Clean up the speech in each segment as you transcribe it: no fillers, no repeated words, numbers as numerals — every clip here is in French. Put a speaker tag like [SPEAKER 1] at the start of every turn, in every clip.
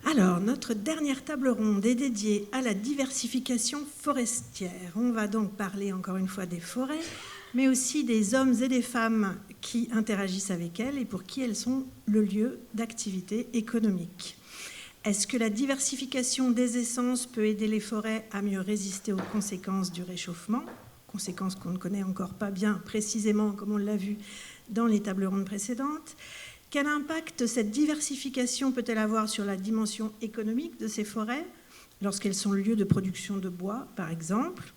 [SPEAKER 1] Alors, notre dernière table ronde est dédiée à la diversification forestière. On va donc parler encore une fois des forêts, mais aussi des hommes et des femmes qui interagissent avec elles et pour qui elles sont le lieu d'activité économique. Est-ce que la diversification des essences peut aider les forêts à mieux résister aux conséquences du réchauffement, conséquences qu'on ne connaît encore pas bien précisément comme on l'a vu dans les tables rondes précédentes? Quel impact cette diversification peut-elle avoir sur la dimension économique de ces forêts, lorsqu'elles sont le lieu de production de bois, par exemple?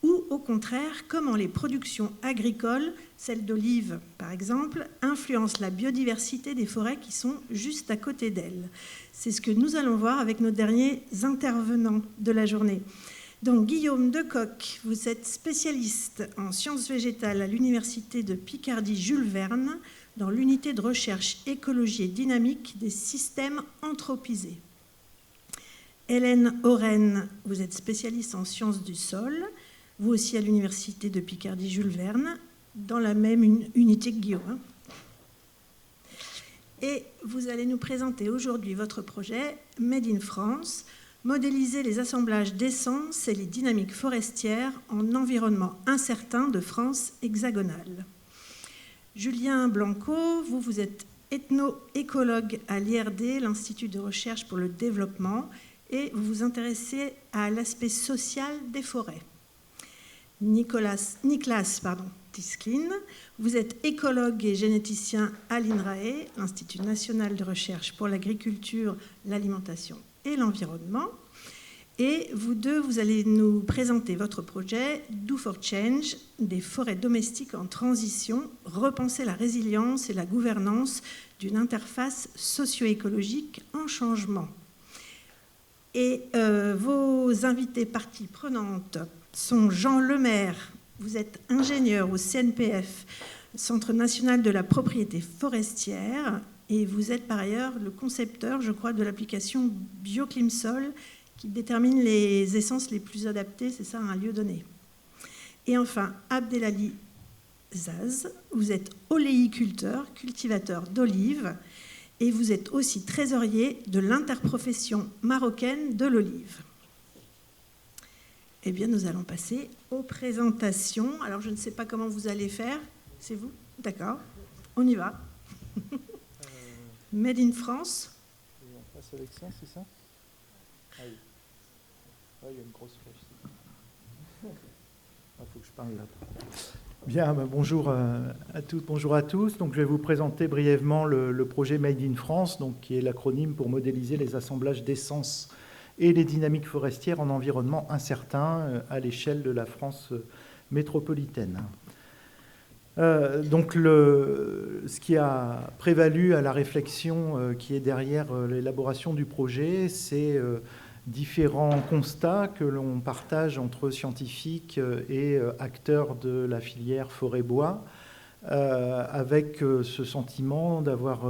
[SPEAKER 1] Ou au contraire, comment les productions agricoles, celles d'olives par exemple, influencent la biodiversité des forêts qui sont juste à côté d'elles? C'est ce que nous allons voir avec nos derniers intervenants de la journée. Donc Guillaume Decoq, vous êtes spécialiste en sciences végétales à l'université de Picardie Jules Verne, dans l'unité de recherche écologie et dynamique des systèmes anthropisés. Hélène Oren, vous êtes spécialiste en sciences du sol, vous aussi à l'université de Picardie Jules Verne, dans la même unité que Guillaume. Et vous allez nous présenter aujourd'hui votre projet Made in France, modéliser les assemblages d'essences et les dynamiques forestières en environnement incertain de France hexagonale. Julien Blanco, vous êtes ethno-écologue à l'IRD, l'Institut de recherche pour le développement, et vous vous intéressez à l'aspect social des forêts. Niklas Tisklin, vous êtes écologue et généticien à l'INRAE, l'Institut national de recherche pour l'agriculture, l'alimentation et l'environnement. Et vous deux, vous allez nous présenter votre projet Do for Change, des forêts domestiques en transition, repenser la résilience et la gouvernance d'une interface socio-écologique en changement. Et vos invités parties prenantes sont Jean Lemaire, vous êtes ingénieur au CNPF, Centre national de la propriété forestière, et vous êtes par ailleurs le concepteur, je crois, de l'application BioClimSol, qui détermine les essences les plus adaptées, c'est ça, à un lieu donné. Et enfin, Abdelali Zaz, vous êtes oléiculteur, cultivateur d'olives, et vous êtes aussi trésorier de l'interprofession marocaine de l'olive. Eh bien, nous allons passer aux présentations. Alors, je ne sais pas comment vous allez faire. C'est vous? D'accord. On y va. Made in France.
[SPEAKER 2] Et on passe avec ça, c'est ça? Ah oui. Ah, il y a une grosse flèche. Il faut que je parle là. Bien, bonjour à toutes, bonjour à tous. Donc, je vais vous présenter brièvement le projet Made in France, donc, qui est l'acronyme pour modéliser les assemblages d'essences et les dynamiques forestières en environnement incertain à l'échelle de la France métropolitaine. Donc, ce qui a prévalu à la réflexion qui est derrière l'élaboration du projet, c'est différents constats que l'on partage entre scientifiques et acteurs de la filière forêt-bois, avec ce sentiment d'avoir,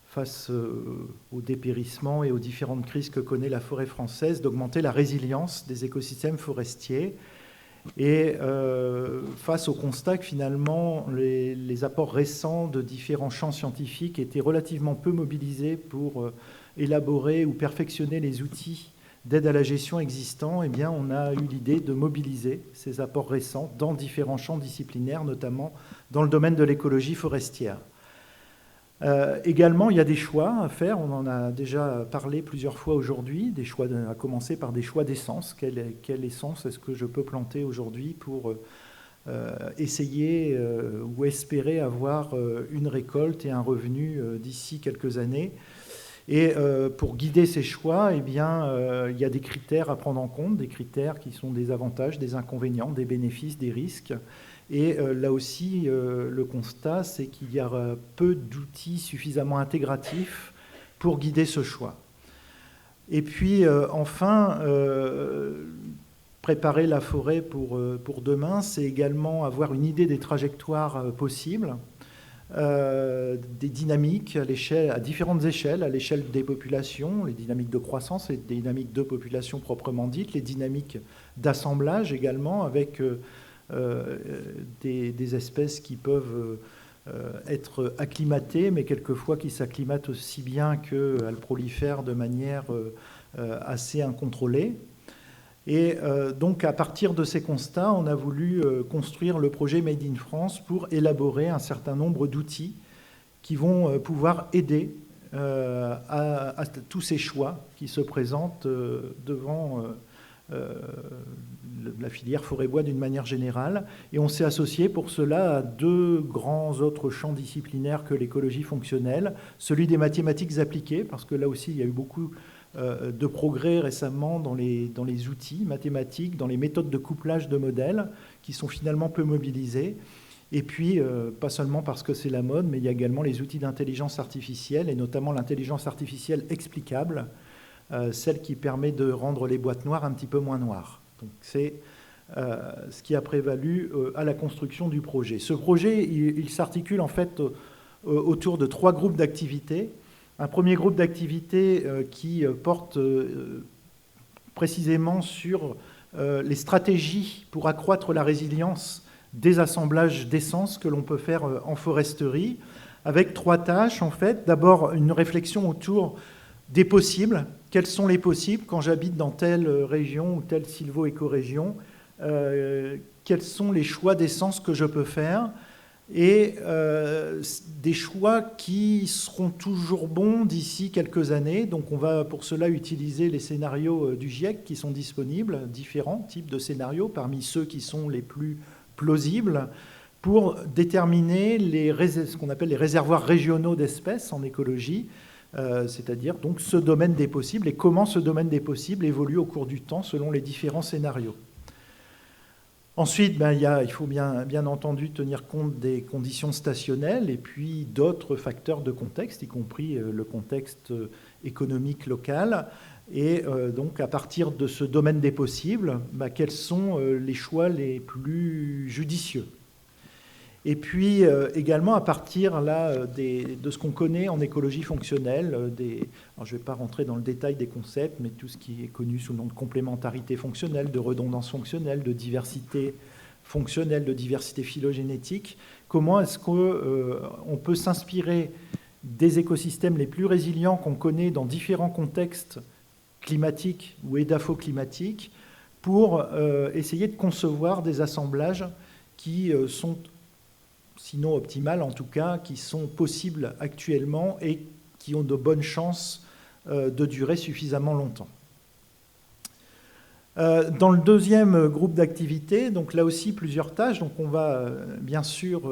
[SPEAKER 2] face au dépérissement et aux différentes crises que connaît la forêt française, d'augmenter la résilience des écosystèmes forestiers. Et face au constat que finalement les apports récents de différents champs scientifiques étaient relativement peu mobilisés pour élaborer ou perfectionner les outils d'aide à la gestion existants, eh bien, on a eu l'idée de mobiliser ces apports récents dans différents champs disciplinaires, notamment dans le domaine de l'écologie forestière. Également, il y a des choix à faire, on en a déjà parlé plusieurs fois aujourd'hui, des choix, à commencer par des choix d'essence. Quelle essence est-ce que je peux planter aujourd'hui pour essayer ou espérer avoir une récolte et un revenu d'ici quelques années? Et pour guider ces choix, eh bien, il y a des critères à prendre en compte, des critères qui sont des avantages, des inconvénients, des bénéfices, des risques. Et là aussi, le constat, c'est qu'il y a peu d'outils suffisamment intégratifs pour guider ce choix. Et puis, enfin, préparer la forêt pour demain, c'est également avoir une idée des trajectoires possibles, des dynamiques à différentes échelles, à l'échelle des populations, les dynamiques de croissance, les dynamiques de population proprement dites, les dynamiques d'assemblage également, avec des espèces qui peuvent être acclimatée, mais quelquefois qui s'acclimate aussi bien qu'elle prolifère de manière assez incontrôlée. Et donc, à partir de ces constats, on a voulu construire le projet Made in France pour élaborer un certain nombre d'outils qui vont pouvoir aider à tous ces choix qui se présentent devant la filière forêt-bois d'une manière générale. Et on s'est associé pour cela à deux grands autres champs disciplinaires que l'écologie fonctionnelle, celui des mathématiques appliquées, parce que là aussi il y a eu beaucoup de progrès récemment dans les outils mathématiques, dans les méthodes de couplage de modèles, qui sont finalement peu mobilisés. Et puis, pas seulement parce que c'est la mode, mais il y a également les outils d'intelligence artificielle, et notamment l'intelligence artificielle explicable, celle qui permet de rendre les boîtes noires un petit peu moins noires. Donc, c'est ce qui a prévalu à la construction du projet. Ce projet, il s'articule en fait autour de 3 groupes d'activités. Un premier groupe d'activités qui porte précisément sur les stratégies pour accroître la résilience des assemblages d'essence que l'on peut faire en foresterie, avec 3 tâches en fait. D'abord, une réflexion autour des possibles. Quels sont les possibles quand j'habite dans telle région ou telle sylvo-écorégion? Quels sont les choix d'essence que je peux faire? Et des choix qui seront toujours bons d'ici quelques années. Donc on va pour cela utiliser les scénarios du GIEC qui sont disponibles, différents types de scénarios, parmi ceux qui sont les plus plausibles, pour déterminer ce qu'on appelle les réservoirs régionaux d'espèces en écologie, c'est-à-dire donc ce domaine des possibles et comment ce domaine des possibles évolue au cours du temps selon les différents scénarios. Ensuite, il faut bien entendu tenir compte des conditions stationnelles et puis d'autres facteurs de contexte, y compris le contexte économique local. Et donc, à partir de ce domaine des possibles, quels sont les choix les plus judicieux? Et puis également à partir là, de ce qu'on connaît en écologie fonctionnelle, alors je ne vais pas rentrer dans le détail des concepts, mais tout ce qui est connu sous le nom de complémentarité fonctionnelle, de redondance fonctionnelle, de diversité fonctionnelle, de diversité phylogénétique, comment est-ce qu'on peut s'inspirer des écosystèmes les plus résilients qu'on connaît dans différents contextes climatiques ou édafoclimatiques pour essayer de concevoir des assemblages qui sont sinon optimales en tout cas, qui sont possibles actuellement et qui ont de bonnes chances de durer suffisamment longtemps. Dans le deuxième groupe d'activités, donc là aussi plusieurs tâches, donc on va bien sûr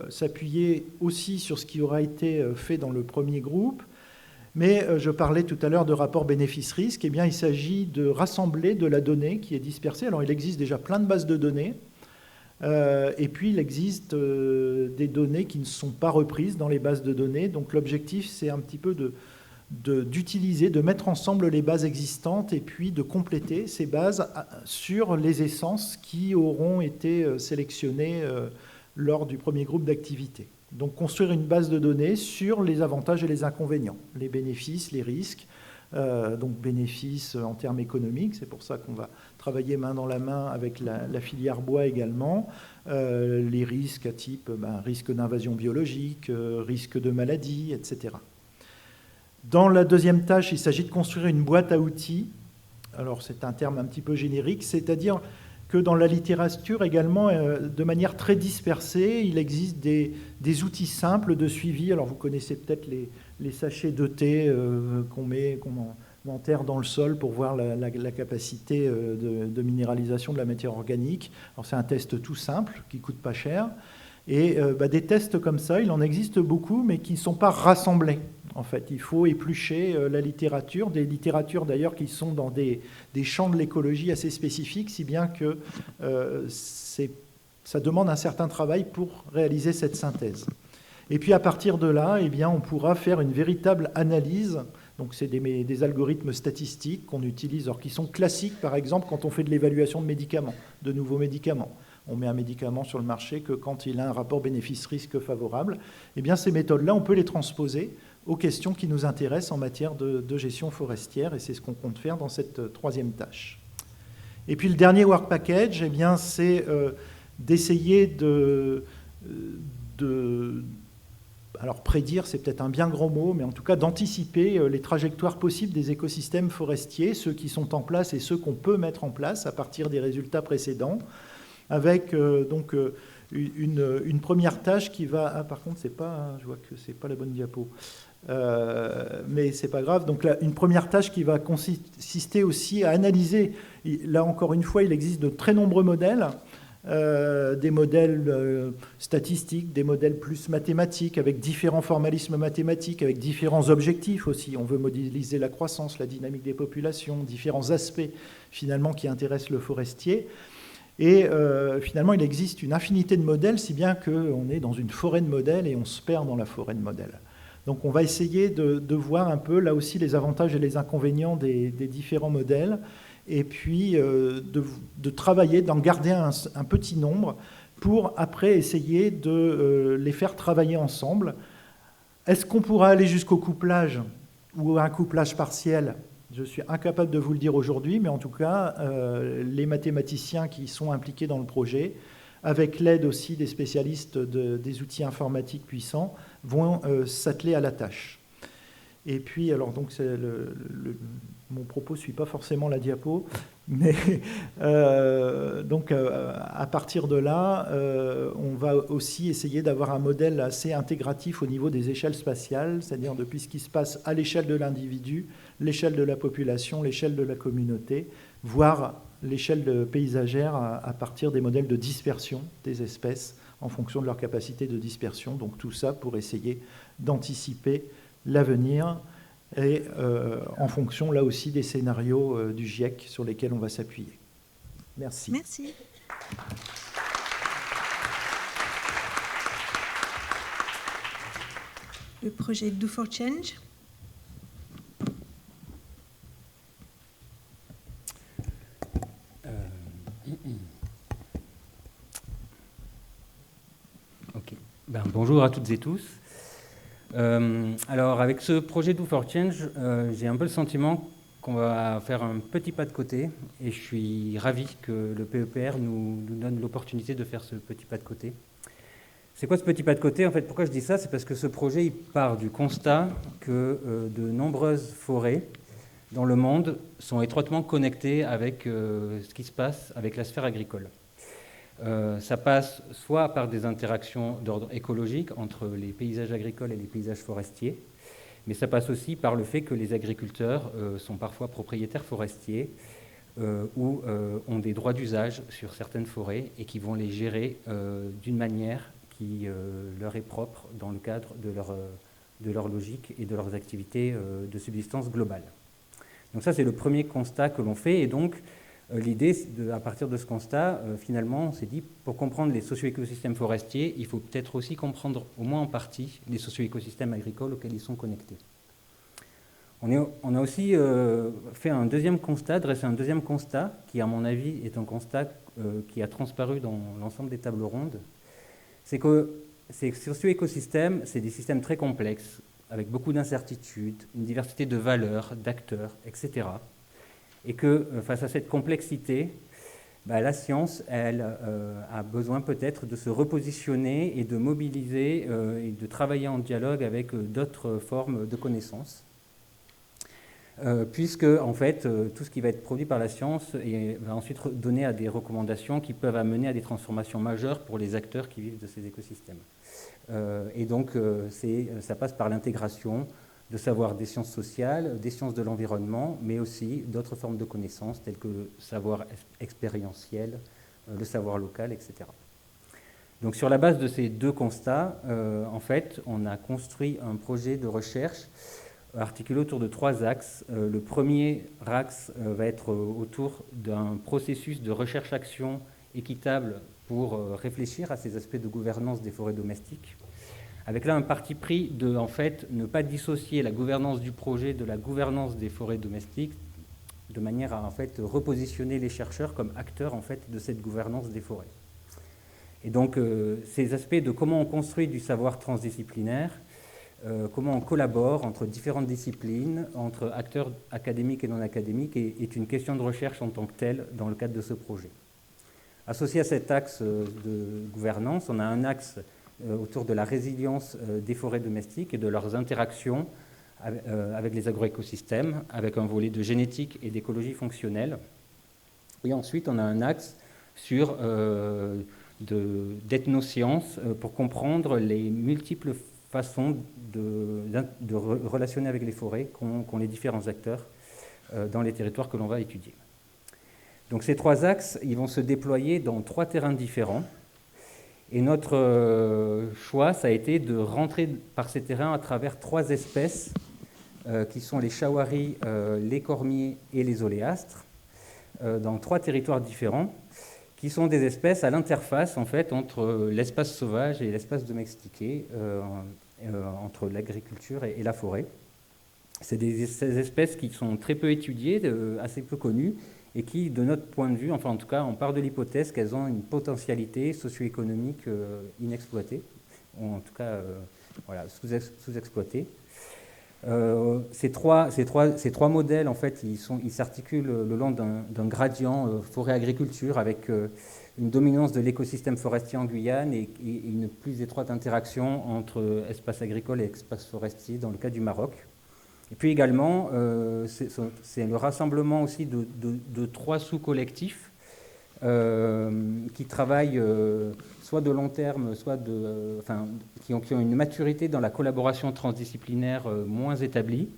[SPEAKER 2] s'appuyer aussi sur ce qui aura été fait dans le premier groupe, mais je parlais tout à l'heure de rapport bénéfice-risque, eh bien il s'agit de rassembler de la donnée qui est dispersée. Alors il existe déjà plein de bases de données, et puis il existe des données qui ne sont pas reprises dans les bases de données. Donc l'objectif, c'est un petit peu d'utiliser, de mettre ensemble les bases existantes et puis de compléter ces bases sur les essences qui auront été sélectionnées lors du premier groupe d'activités. Donc construire une base de données sur les avantages et les inconvénients, les bénéfices, les risques. Donc bénéfices en termes économiques, c'est pour ça qu'on va travailler main dans la main avec la filière bois également, les risques à type risque d'invasion biologique, risque de maladie, etc. Dans la deuxième tâche, il s'agit de construire une boîte à outils. Alors c'est un terme un petit peu générique, c'est-à-dire que dans la littérature également, de manière très dispersée, il existe des outils simples de suivi. Alors vous connaissez peut-être les sachets de thé qu'on enterre dans le sol pour voir la capacité de minéralisation de la matière organique. Alors c'est un test tout simple qui ne coûte pas cher. Et des tests comme ça, il en existe beaucoup, mais qui ne sont pas rassemblés. En fait, il faut éplucher la littérature, des littératures d'ailleurs qui sont dans des champs de l'écologie assez spécifiques, si bien que ça demande un certain travail pour réaliser cette synthèse. Et puis à partir de là, eh bien, on pourra faire une véritable analyse. Donc c'est des algorithmes statistiques qu'on utilise, alors qui sont classiques, par exemple, quand on fait de l'évaluation de médicaments, de nouveaux médicaments. On met un médicament sur le marché que quand il a un rapport bénéfice-risque favorable. Eh bien, ces méthodes-là, on peut les transposer aux questions qui nous intéressent en matière de gestion forestière, et c'est ce qu'on compte faire dans cette troisième tâche. Et puis le dernier work package, eh bien, c'est d'essayer de alors prédire, c'est peut-être un bien grand mot, mais en tout cas d'anticiper les trajectoires possibles des écosystèmes forestiers, ceux qui sont en place et ceux qu'on peut mettre en place à partir des résultats précédents, avec donc une première tâche qui va... Ah, par contre, je vois que c'est pas la bonne diapo. Mais c'est pas grave. Donc là, une première tâche qui va consister aussi à analyser. Là, encore une fois, il existe de très nombreux modèles. Des modèles statistiques, des modèles plus mathématiques, avec différents formalismes mathématiques, avec différents objectifs aussi. On veut modéliser la croissance, la dynamique des populations, différents aspects finalement qui intéressent le forestier. Et finalement, il existe une infinité de modèles, si bien qu'on est dans une forêt de modèles et on se perd dans la forêt de modèles. Donc on va essayer de voir un peu là aussi les avantages et les inconvénients des différents modèles, et puis de travailler, d'en garder un petit nombre pour après essayer de les faire travailler ensemble. Est-ce qu'on pourra aller jusqu'au couplage ou à un couplage partiel ? Je suis incapable de vous le dire aujourd'hui, mais en tout cas, les mathématiciens qui sont impliqués dans le projet, avec l'aide aussi des spécialistes des outils informatiques puissants, vont s'atteler à la tâche. Et puis, alors, donc, mon propos ne suit pas forcément la diapo, mais donc, à partir de là, on va aussi essayer d'avoir un modèle assez intégratif au niveau des échelles spatiales, c'est-à-dire depuis ce qui se passe à l'échelle de l'individu, l'échelle de la population, l'échelle de la communauté, voire l'échelle paysagère à partir des modèles de dispersion des espèces en fonction de leur capacité de dispersion. Donc tout ça pour essayer d'anticiper l'avenir et en fonction là aussi des scénarios du GIEC sur lesquels on va s'appuyer. Merci.
[SPEAKER 1] Merci. Le projet Do for Change.
[SPEAKER 3] Ok. Bonjour à toutes et tous. Alors, avec ce projet Do for Change, j'ai un peu le sentiment qu'on va faire un petit pas de côté, et je suis ravi que le PEPR nous donne l'opportunité de faire ce petit pas de côté. C'est quoi ce petit pas de côté ? En fait, pourquoi je dis ça ? C'est parce que ce projet il part du constat que de nombreuses forêts dans le monde sont étroitement connectées avec ce qui se passe avec la sphère agricole. Ça passe soit par des interactions d'ordre écologique entre les paysages agricoles et les paysages forestiers, mais ça passe aussi par le fait que les agriculteurs sont parfois propriétaires forestiers ou ont des droits d'usage sur certaines forêts et qui vont les gérer d'une manière qui leur est propre dans le cadre de leur logique et de leurs activités de subsistance globale. Donc ça, c'est le premier constat que l'on fait, et donc l'idée, à partir de ce constat, finalement, on s'est dit, pour comprendre les socio-écosystèmes forestiers, il faut peut-être aussi comprendre, au moins en partie, les socio-écosystèmes agricoles auxquels ils sont connectés. On a aussi fait un deuxième constat, dressé un deuxième constat, qui, à mon avis, est un constat qui a transparu dans l'ensemble des tables rondes. C'est que ces socio-écosystèmes, c'est des systèmes très complexes, avec beaucoup d'incertitudes, une diversité de valeurs, d'acteurs, etc. Et que face à cette complexité, la science, elle, a besoin peut-être de se repositionner et de mobiliser et de travailler en dialogue avec d'autres formes de connaissances. Puisque, en fait, tout ce qui va être produit par la science va ensuite donner à des recommandations qui peuvent amener à des transformations majeures pour les acteurs qui vivent de ces écosystèmes. Et donc, ça passe par l'intégration de savoir des sciences sociales, des sciences de l'environnement, mais aussi d'autres formes de connaissances telles que le savoir expérientiel, le savoir local, etc. Donc sur la base de ces deux constats, en fait, on a construit un projet de recherche articulé autour de 3 axes. Le premier axe va être autour d'un processus de recherche-action équitable pour réfléchir à ces aspects de gouvernance des forêts domestiques, avec là un parti pris de, en fait, ne pas dissocier la gouvernance du projet de la gouvernance des forêts domestiques, de manière à en fait repositionner les chercheurs comme acteurs en fait de cette gouvernance des forêts. Et donc ces aspects de comment on construit du savoir transdisciplinaire, comment on collabore entre différentes disciplines, entre acteurs académiques et non académiques, est une question de recherche en tant que telle dans le cadre de ce projet. Associé à cet axe de gouvernance, on a un axe autour de la résilience des forêts domestiques et de leurs interactions avec les agroécosystèmes, avec un volet de génétique et d'écologie fonctionnelle. Et ensuite, on a un axe sur d'ethnosciences pour comprendre les multiples façons de relationner avec les forêts qu'ont les différents acteurs dans les territoires que l'on va étudier. Donc ces 3 axes, ils vont se déployer dans 3 terrains différents. Et notre choix, ça a été de rentrer par ces terrains à travers 3 espèces qui sont les chaouaris, les cormiers et les oléastres, dans 3 territoires différents, qui sont des espèces à l'interface en fait entre l'espace sauvage et l'espace domestiqué, entre l'agriculture et la forêt. C'est ces espèces qui sont très peu étudiées, assez peu connues, et qui, de notre point de vue, enfin en tout cas, on part de l'hypothèse qu'elles ont une potentialité socio-économique inexploitée, ou en tout cas voilà, sous-exploitée. Ces trois modèles, en fait, ils s'articulent le long d'un gradient forêt-agriculture avec une dominance de l'écosystème forestier en Guyane et une plus étroite interaction entre espace agricole et espace forestier dans le cas du Maroc. Et puis également, c'est le rassemblement aussi de 3 sous-collectifs qui travaillent soit de long terme, soit qui ont une maturité dans la collaboration transdisciplinaire moins établie.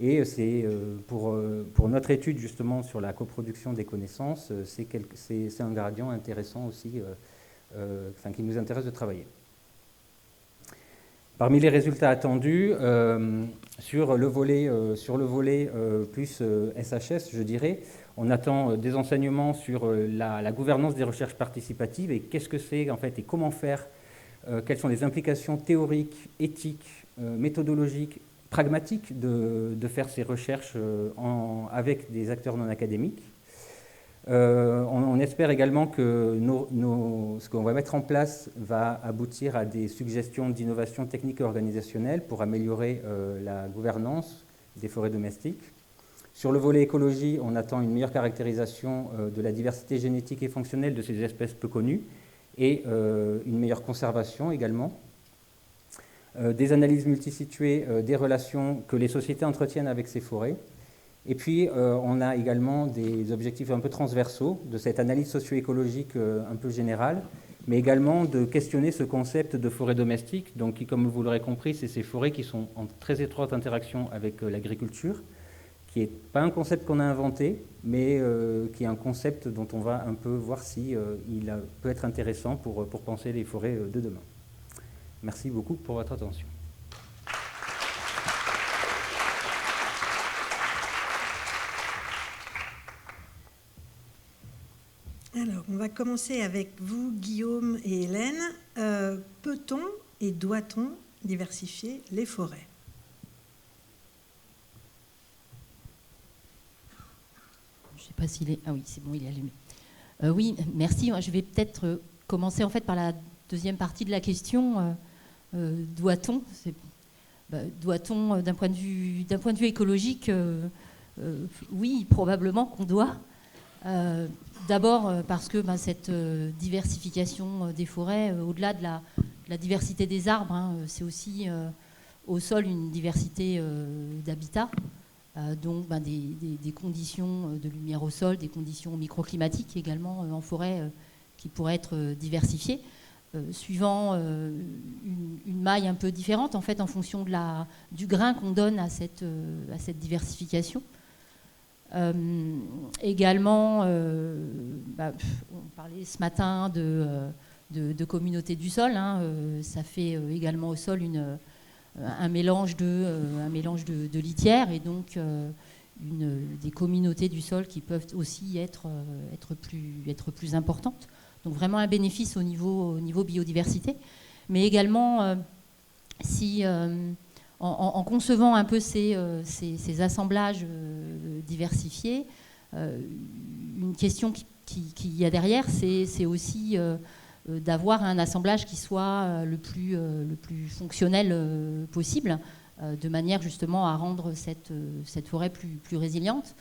[SPEAKER 3] Et c'est pour notre étude justement sur la coproduction des connaissances, c'est un gradient intéressant aussi, qui nous intéresse de travailler. Parmi les résultats attendus, sur le volet plus SHS, je dirais, on attend des enseignements sur la gouvernance des recherches participatives et qu'est-ce que c'est en fait et comment faire, quelles sont les implications théoriques, éthiques, méthodologiques, pragmatiques de faire ces recherches avec des acteurs non académiques. On espère également que ce qu'on va mettre en place va aboutir à des suggestions d'innovation technique et organisationnelle pour améliorer la gouvernance des forêts domestiques. Sur le volet écologie, on attend une meilleure caractérisation de la diversité génétique et fonctionnelle de ces espèces peu connues et une meilleure conservation également. Des analyses multisituées des relations que les sociétés entretiennent avec ces forêts. Et puis, on a également des objectifs un peu transversaux de cette analyse socio-écologique un peu générale, mais également de questionner ce concept de forêt domestique, donc qui, comme vous l'aurez compris, c'est ces forêts qui sont en très étroite interaction avec l'agriculture, qui n'est pas un concept qu'on a inventé, mais qui est un concept dont on va un peu voir si il peut être intéressant pour penser les forêts de demain. Merci beaucoup pour votre attention.
[SPEAKER 1] Alors, on va commencer avec vous, Guillaume et Hélène. Peut-on et doit-on diversifier les forêts ?
[SPEAKER 4] Je ne sais pas s'il est... Ah oui, c'est bon, il est allumé. Oui, merci. Je vais peut-être commencer en fait par la deuxième partie de la question. Doit-on d'un point de vue écologique, oui, probablement qu'on doit. D'abord parce que cette diversification des forêts, au-delà de la diversité des arbres, c'est aussi au sol une diversité d'habitat, donc des conditions de lumière au sol, des conditions microclimatiques également en forêt qui pourraient être diversifiées, suivant une maille un peu différente en fait en fonction du grain qu'on donne à cette diversification. Également, on parlait ce matin de communauté du sol. Ça fait également au sol un mélange de litières et donc des communautés du sol qui peuvent aussi être plus importantes. Donc vraiment un bénéfice au niveau biodiversité, mais également en concevant un peu ces assemblages diversifiés, une question qui y a derrière, c'est aussi d'avoir un assemblage qui soit le plus fonctionnel possible, de manière justement à rendre cette forêt plus résiliente.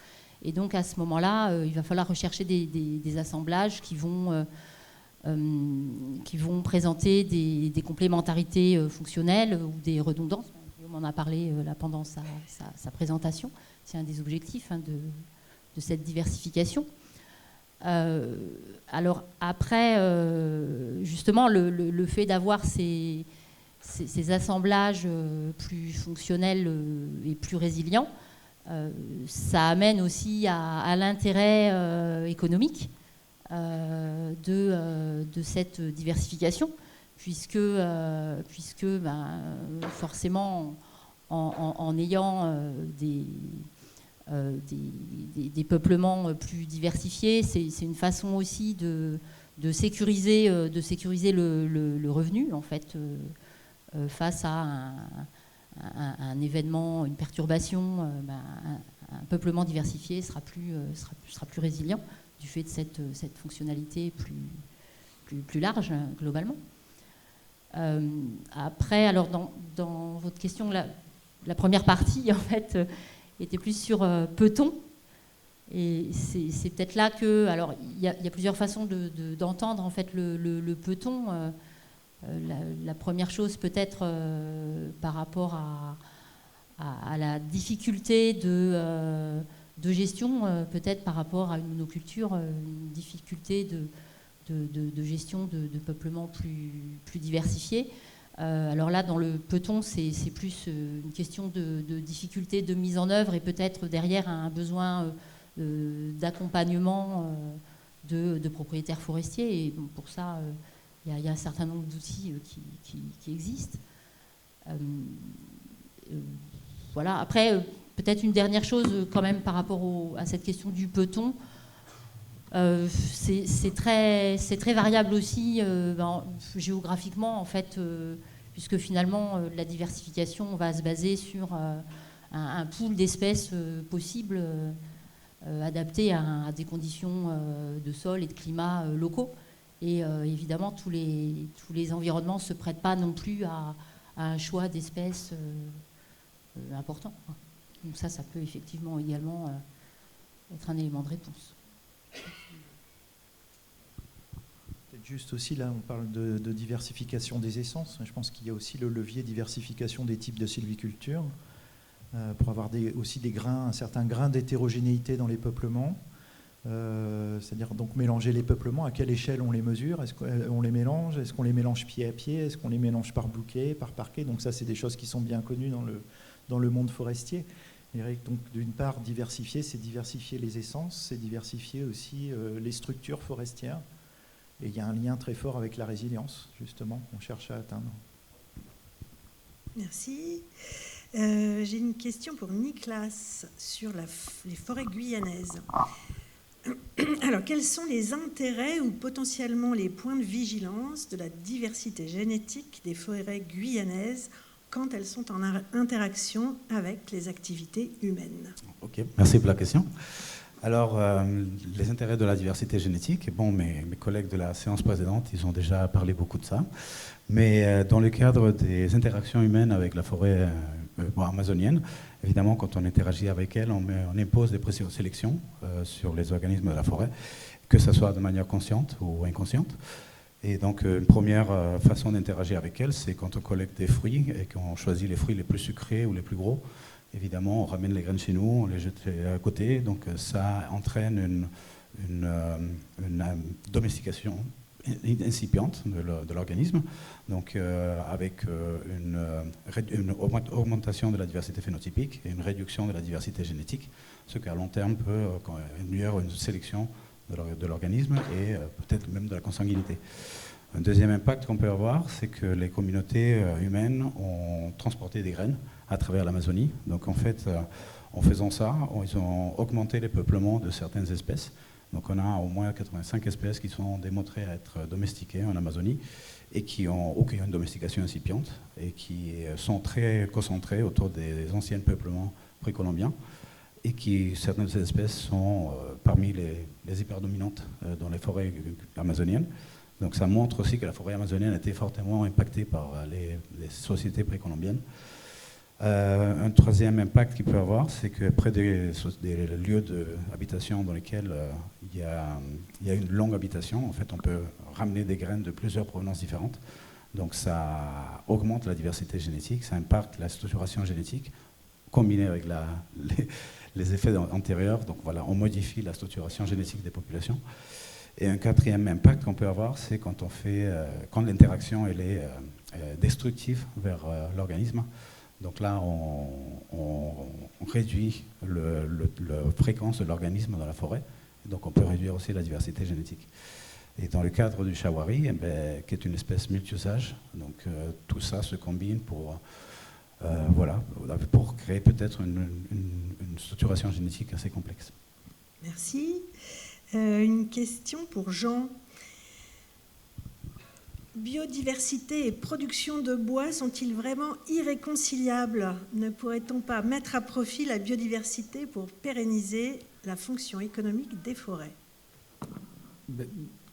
[SPEAKER 4] Et donc à ce moment-là, il va falloir rechercher des assemblages qui vont qui vont présenter des complémentarités fonctionnelles ou des redondances. On en a parlé là pendant sa présentation. C'est un des objectifs de cette diversification. Alors après, justement, le fait d'avoir ces assemblages plus fonctionnels et plus résilients, ça amène aussi à l'intérêt économique de cette diversification, puisque forcément, en ayant des peuplements plus diversifiés, c'est une façon aussi de sécuriser le revenu, en fait, face à un événement, une perturbation. Un peuplement diversifié sera plus résilient du fait de cette fonctionnalité plus large, globalement. Après, alors dans votre question, la première partie, en fait, était plus sur peut-on. Et c'est peut-être là que... Alors, il y a plusieurs façons d'entendre, en fait, le peut-on. La première chose, peut-être, par rapport à la difficulté de gestion, peut-être par rapport à une monoculture, une difficulté de gestion de peuplement plus diversifié. Alors là, dans le peut-on, c'est plus une question de difficulté de mise en œuvre et peut-être derrière un besoin d'accompagnement de propriétaires forestiers. Et bon, pour ça, il y a un certain nombre d'outils qui existent. Voilà. Après, peut-être une dernière chose quand même par rapport à cette question du peut-on. C'est très variable aussi géographiquement, en fait, puisque finalement la diversification va se baser sur un pool d'espèces possibles adaptées à des conditions de sol et de climat locaux. Et évidemment, tous les environnements ne se prêtent pas non plus à un choix d'espèces important. Donc ça peut effectivement également être un élément de réponse.
[SPEAKER 2] Peut-être juste aussi, là, on parle de diversification des essences. Je pense qu'il y a aussi le levier diversification des types de sylviculture pour avoir aussi des grains, un certain grain d'hétérogénéité dans les peuplements. C'est-à-dire donc mélanger les peuplements, à quelle échelle on les mesure, est-ce qu'on les mélange, est-ce qu'on les mélange pied à pied, est-ce qu'on les mélange par bouquet, par parquet. Donc ça, c'est des choses qui sont bien connues dans le monde forestier. Donc d'une part, diversifier, c'est diversifier les essences, c'est diversifier aussi les structures forestières. Et il y a un lien très fort avec la résilience, justement, qu'on cherche à atteindre.
[SPEAKER 1] Merci. J'ai une question pour Nicolas sur les forêts guyanaises. Alors, quels sont les intérêts ou potentiellement les points de vigilance de la diversité génétique des forêts guyanaises quand elles sont en interaction avec les activités humaines?
[SPEAKER 5] Ok, merci pour la question. Alors, les intérêts de la diversité génétique, bon, mes collègues de la séance précédente, ils ont déjà parlé beaucoup de ça. Mais dans le cadre des interactions humaines avec la forêt amazonienne, évidemment, quand on interagit avec elle, on impose des pressions de sélection sur les organismes de la forêt, que ce soit de manière consciente ou inconsciente. Et donc, une première façon d'interagir avec elle, c'est quand on collecte des fruits et qu'on choisit les fruits les plus sucrés ou les plus gros. Évidemment, on ramène les graines chez nous, on les jette à côté. Donc, ça entraîne une domestication incipiente de l'organisme, donc avec une augmentation de la diversité phénotypique et une réduction de la diversité génétique, ce qui à long terme peut nuire une sélection de l'organisme et peut-être même de la consanguinité. Un deuxième impact qu'on peut avoir, c'est que les communautés humaines ont transporté des graines à travers l'Amazonie. Donc en fait, en faisant ça, ils ont augmenté les peuplements de certaines espèces. Donc on a au moins 85 espèces qui sont démontrées à être domestiquées en Amazonie et qui ont une domestication incipiente et qui sont très concentrées autour des anciens peuplements précolombiens et qui, certaines de ces espèces sont parmi les hyperdominantes dans les forêts amazoniennes. Donc ça montre aussi que la forêt amazonienne a été fortement impactée par les sociétés précolombiennes. Un troisième impact qu'il peut avoir, c'est que près des lieux d'habitation dans lesquels il y a une longue habitation, en fait, on peut ramener des graines de plusieurs provenances différentes. Donc ça augmente la diversité génétique, ça impacte la structuration génétique, combiné avec les effets antérieurs. Donc voilà, on modifie la structuration génétique des populations. Et un quatrième impact qu'on peut avoir, c'est quand l'interaction elle est destructive vers l'organisme. Donc là, on réduit la fréquence de l'organisme dans la forêt. Donc on peut réduire aussi la diversité génétique. Et dans le cadre du Shawari, qui est une espèce multi-usage, donc tout ça se combine pour créer peut-être une structuration génétique assez complexe.
[SPEAKER 1] Merci. Une question pour Jean. Biodiversité et production de bois sont-ils vraiment irréconciliables? Ne pourrait-on pas mettre à profit la biodiversité pour pérenniser la fonction économique des forêts?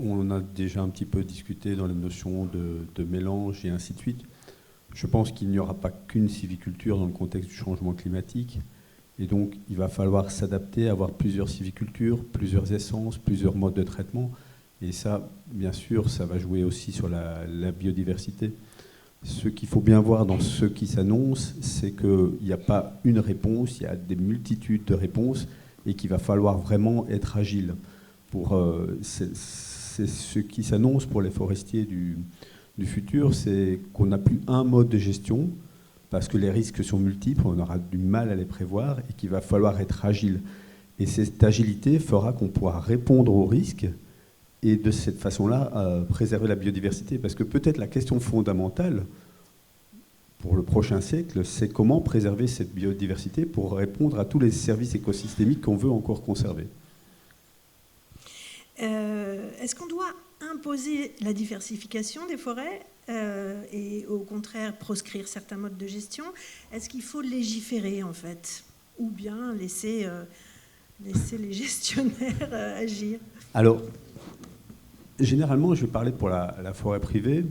[SPEAKER 6] On a déjà un petit peu discuté dans la notion de mélange et ainsi de suite. Je pense qu'il n'y aura pas qu'une sylviculture dans le contexte du changement climatique. Et donc, il va falloir s'adapter, avoir plusieurs sylvicultures, plusieurs essences, plusieurs modes de traitement. Et ça, bien sûr, ça va jouer aussi sur la biodiversité. Ce qu'il faut bien voir dans ce qui s'annonce, c'est qu'il n'y a pas une réponse, il y a des multitudes de réponses et qu'il va falloir vraiment être agile. C'est ce qui s'annonce pour les forestiers du futur, c'est qu'on n'a plus un mode de gestion, parce que les risques sont multiples, on aura du mal à les prévoir et qu'il va falloir être agile. Et cette agilité fera qu'on pourra répondre aux risques et de cette façon-là préserver la biodiversité. Parce que peut-être la question fondamentale pour le prochain siècle, c'est comment préserver cette biodiversité pour répondre à tous les services écosystémiques qu'on veut encore conserver.
[SPEAKER 1] Est-ce qu'on doit imposer la diversification des forêts et au contraire proscrire certains modes de gestion? Est-ce qu'il faut légiférer en fait, ou bien laisser les gestionnaires agir?
[SPEAKER 6] Alors, généralement, je vais parler pour la forêt privée.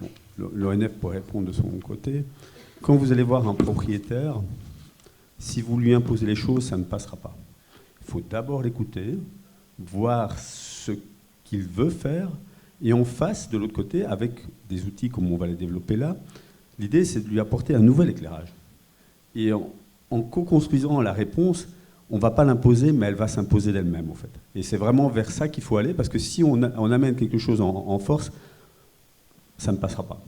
[SPEAKER 6] Bon, l'ONF pourrait répondre de son côté. Quand vous allez voir un propriétaire, si vous lui imposez les choses, ça ne passera pas. Il faut d'abord l'écouter, voir ce qu'il veut faire, et en face, de l'autre côté, avec des outils comme on va les développer là, l'idée c'est de lui apporter un nouvel éclairage. Et en co-construisant la réponse, on ne va pas l'imposer, mais elle va s'imposer d'elle-même, en fait. Et c'est vraiment vers ça qu'il faut aller, parce que si on amène quelque chose en force, ça ne passera pas.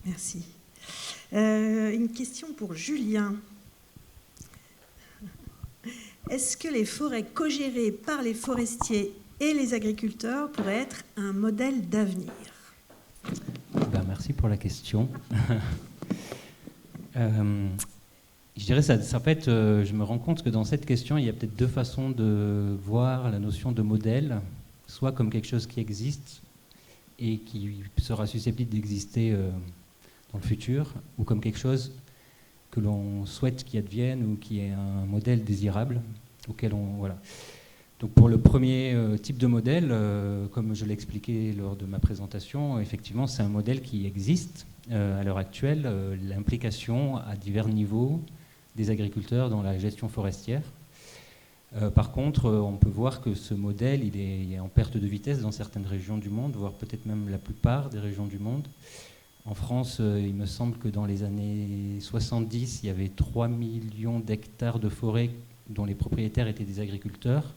[SPEAKER 1] Merci. Une question pour Julien. Est-ce que les forêts cogérées par les forestiers et les agriculteurs pourraient être un modèle d'avenir?
[SPEAKER 3] Merci pour la question. Je dirais ça, en fait, je me rends compte que dans cette question, il y a peut-être deux façons de voir la notion de modèle, soit comme quelque chose qui existe et qui sera susceptible d'exister dans le futur, ou comme quelque chose que l'on souhaite qu'il advienne ou qui est un modèle désirable, auquel on... Voilà. Donc pour le premier type de modèle, comme je l'ai expliqué lors de ma présentation, effectivement, c'est un modèle qui existe à l'heure actuelle, l'implication à divers niveaux des agriculteurs dans la gestion forestière. Par contre, on peut voir que ce modèle, il est en perte de vitesse dans certaines régions du monde, voire peut-être même la plupart des régions du monde. En France, il me semble que dans les années 70, il y avait 3 millions d'hectares de forêt dont les propriétaires étaient des agriculteurs.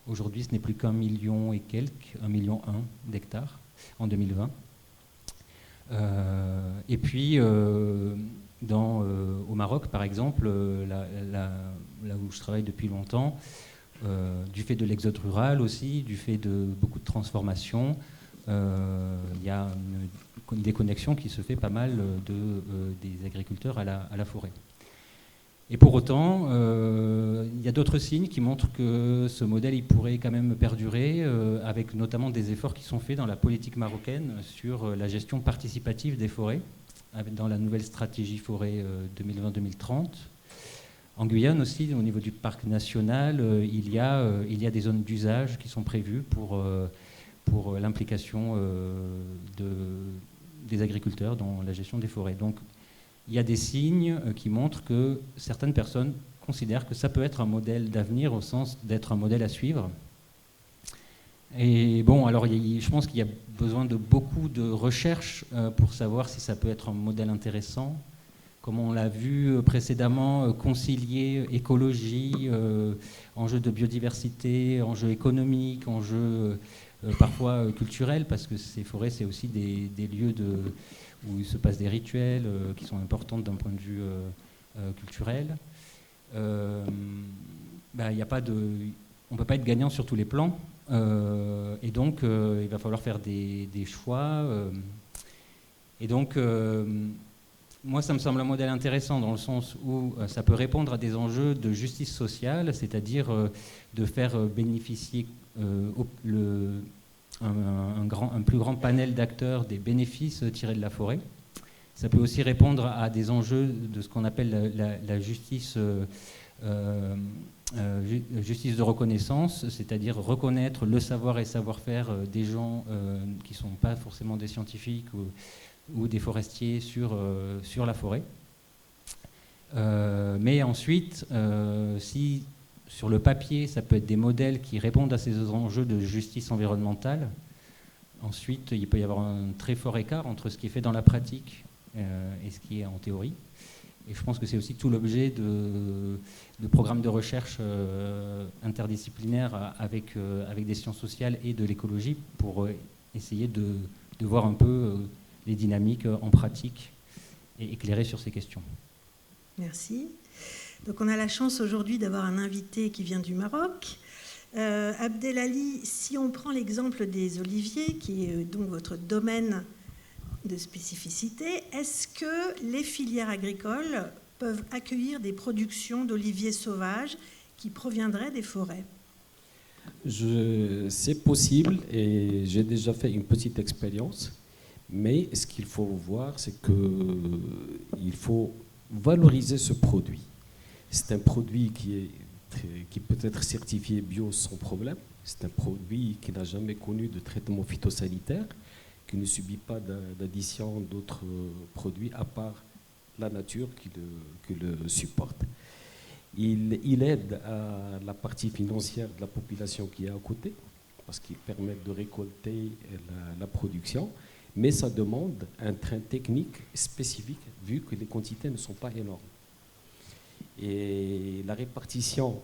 [SPEAKER 3] Aujourd'hui, ce n'est plus qu'un million et quelques, 1,1 million d'hectares en 2020. Et puis, au Maroc, par exemple, là où je travaille depuis longtemps, du fait de l'exode rural aussi, du fait de beaucoup de transformations, il y a une déconnexion qui se fait pas mal des agriculteurs à la forêt. Et pour autant, il y a d'autres signes qui montrent que ce modèle il pourrait quand même perdurer, avec notamment des efforts qui sont faits dans la politique marocaine sur la gestion participative des forêts, dans la nouvelle stratégie forêt 2020-2030. En Guyane aussi, au niveau du parc national, il y a des zones d'usage qui sont prévues pour l'implication des agriculteurs dans la gestion des forêts. Donc, il y a des signes qui montrent que certaines personnes considèrent que ça peut être un modèle d'avenir au sens d'être un modèle à suivre. Et bon, alors je pense qu'il y a besoin de beaucoup de recherches pour savoir si ça peut être un modèle intéressant. Comme on l'a vu précédemment, concilier écologie, enjeux de biodiversité, enjeux économiques, enjeux parfois culturels, parce que ces forêts, c'est aussi des lieux où il se passe des rituels qui sont importants d'un point de vue culturel. Y a pas on ne peut pas être gagnant sur tous les plans, et donc il va falloir faire des choix. Et donc, moi, ça me semble un modèle intéressant dans le sens où ça peut répondre à des enjeux de justice sociale, c'est-à-dire de faire bénéficier un plus grand panel d'acteurs des bénéfices tirés de la forêt. Ça peut aussi répondre à des enjeux de ce qu'on appelle la justice, justice de reconnaissance, c'est-à-dire reconnaître le savoir et savoir-faire des gens qui ne sont pas forcément des scientifiques ou des forestiers sur la forêt. Mais ensuite, si sur le papier, ça peut être des modèles qui répondent à ces enjeux de justice environnementale, ensuite, il peut y avoir un très fort écart entre ce qui est fait dans la pratique et ce qui est en théorie. Et je pense que c'est aussi tout l'objet de programmes de recherche interdisciplinaires avec des sciences sociales et de l'écologie pour essayer de voir un peu les dynamiques en pratique et éclairer sur ces questions.
[SPEAKER 1] Merci. Donc on a la chance aujourd'hui d'avoir un invité qui vient du Maroc. Abdelali, si on prend l'exemple des oliviers, qui est donc votre domaine de spécificité, est-ce que les filières agricoles peuvent accueillir des productions d'oliviers sauvages qui proviendraient des forêts ?
[SPEAKER 7] C'est possible et j'ai déjà fait une petite expérience. Mais ce qu'il faut voir, c'est qu'il faut valoriser ce produit. C'est un produit qui peut être certifié bio sans problème. C'est un produit qui n'a jamais connu de traitement phytosanitaire, qui ne subit pas d'addition d'autres produits à part la nature qui le supporte. Il aide à la partie financière de la population qui est à côté, parce qu'il permet de récolter la production. Mais ça demande un train technique spécifique, vu que les quantités ne sont pas énormes. Et la répartition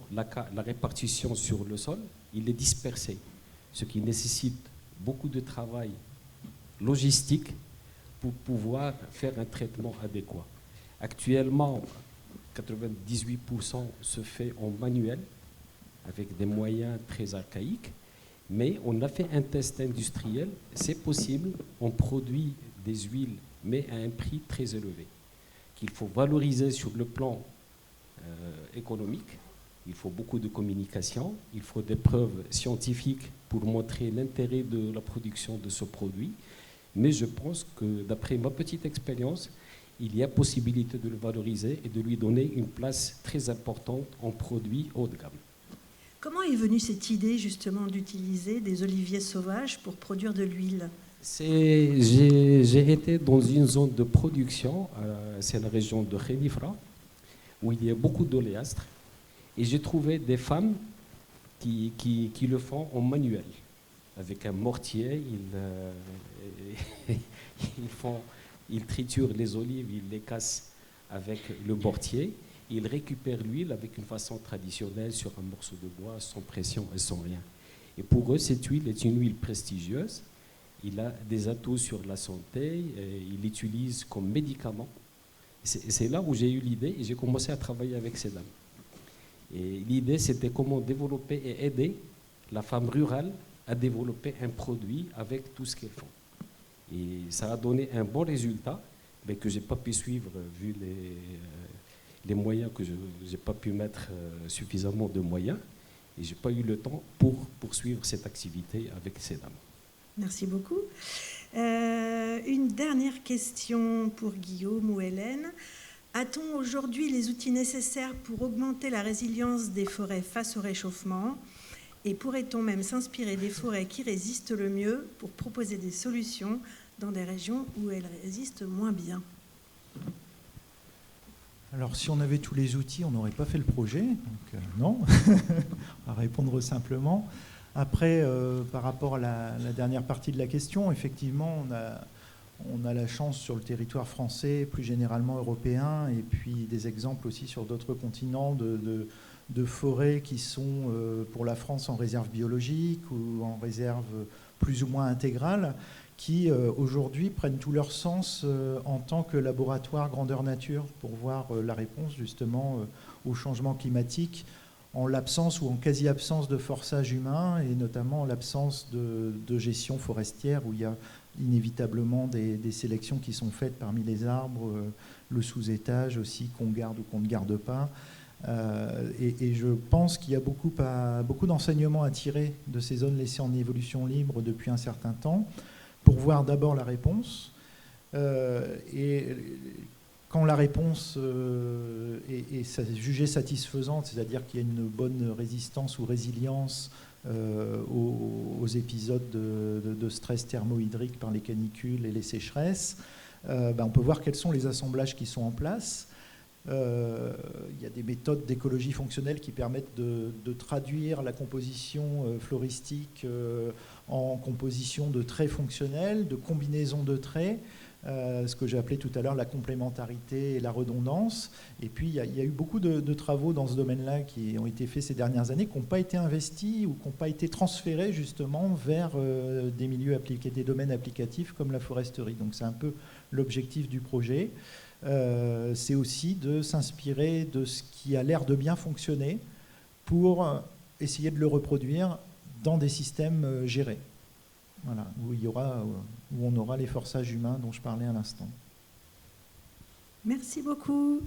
[SPEAKER 7] sur le sol, il est dispersé, ce qui nécessite beaucoup de travail logistique pour pouvoir faire un traitement adéquat. Actuellement, 98% se fait en manuel, avec des moyens très archaïques. Mais on a fait un test industriel, c'est possible, on produit des huiles, mais à un prix très élevé, qu'il faut valoriser sur le plan économique. Il faut beaucoup de communication, il faut des preuves scientifiques pour montrer l'intérêt de la production de ce produit. Mais je pense que, d'après ma petite expérience, il y a possibilité de le valoriser et de lui donner une place très importante en produit haut de gamme.
[SPEAKER 1] Comment est venue cette idée justement d'utiliser des oliviers sauvages pour produire de l'huile ?
[SPEAKER 7] J'ai été dans une zone de production, c'est la région de Khénifra, où il y a beaucoup d'oléastres, et j'ai trouvé des femmes qui le font en manuel. Avec un mortier, ils triturent les olives, ils les cassent avec le mortier. Ils récupèrent l'huile avec une façon traditionnelle sur un morceau de bois, sans pression et sans rien. Et pour eux, cette huile est une huile prestigieuse. Il a des atouts sur la santé, et il l'utilise comme médicament. C'est là où j'ai eu l'idée et j'ai commencé à travailler avec ces dames. Et l'idée, c'était comment développer et aider la femme rurale à développer un produit avec tout ce qu'elles font. Et ça a donné un bon résultat, mais que je n'ai pas pu suivre vu les moyens que je n'ai pas pu mettre suffisamment de moyens. Et je n'ai pas eu le temps pour poursuivre cette activité avec ces dames.
[SPEAKER 1] Merci beaucoup. Une dernière question pour Guillaume ou Hélène. A-t-on aujourd'hui les outils nécessaires pour augmenter la résilience des forêts face au réchauffement ? Et pourrait-on même s'inspirer des forêts qui résistent le mieux pour proposer des solutions dans des régions où elles résistent moins bien ?
[SPEAKER 2] Alors, si on avait tous les outils, on n'aurait pas fait le projet. Donc, non, on va répondre simplement. Après, par rapport à la dernière partie de la question, effectivement, on a la chance sur le territoire français, plus généralement européen, et puis des exemples aussi sur d'autres continents de forêts qui sont pour la France en réserve biologique ou en réserve plus ou moins intégrale, qui aujourd'hui prennent tout leur sens en tant que laboratoire grandeur nature pour voir la réponse justement au changement climatique en l'absence ou en quasi-absence de forçage humain et notamment en l'absence de gestion forestière où il y a inévitablement des sélections qui sont faites parmi les arbres, le sous-étage aussi qu'on garde ou qu'on ne garde pas. Et je pense qu'il y a beaucoup d'enseignements à tirer de ces zones laissées en évolution libre depuis un certain temps pour voir d'abord la réponse. Et quand la réponse est jugée satisfaisante, c'est-à-dire qu'il y a une bonne résistance ou résilience aux épisodes de stress thermohydrique par les canicules et les sécheresses, on peut voir quels sont les assemblages qui sont en place. Il y a des méthodes d'écologie fonctionnelle qui permettent de traduire la composition floristique en composition de traits fonctionnels, de combinaisons de traits, ce que j'ai appelé tout à l'heure la complémentarité et la redondance. Et puis il y a eu beaucoup de travaux dans ce domaine-là qui ont été faits ces dernières années, qui n'ont pas été investis ou qui n'ont pas été transférés justement vers des milieux appliqués, des domaines applicatifs comme la foresterie. Donc c'est un peu l'objectif du projet. C'est aussi de s'inspirer de ce qui a l'air de bien fonctionner pour essayer de le reproduire dans des systèmes gérés. Voilà, où on aura les forçages humains dont je parlais à l'instant.
[SPEAKER 1] Merci beaucoup.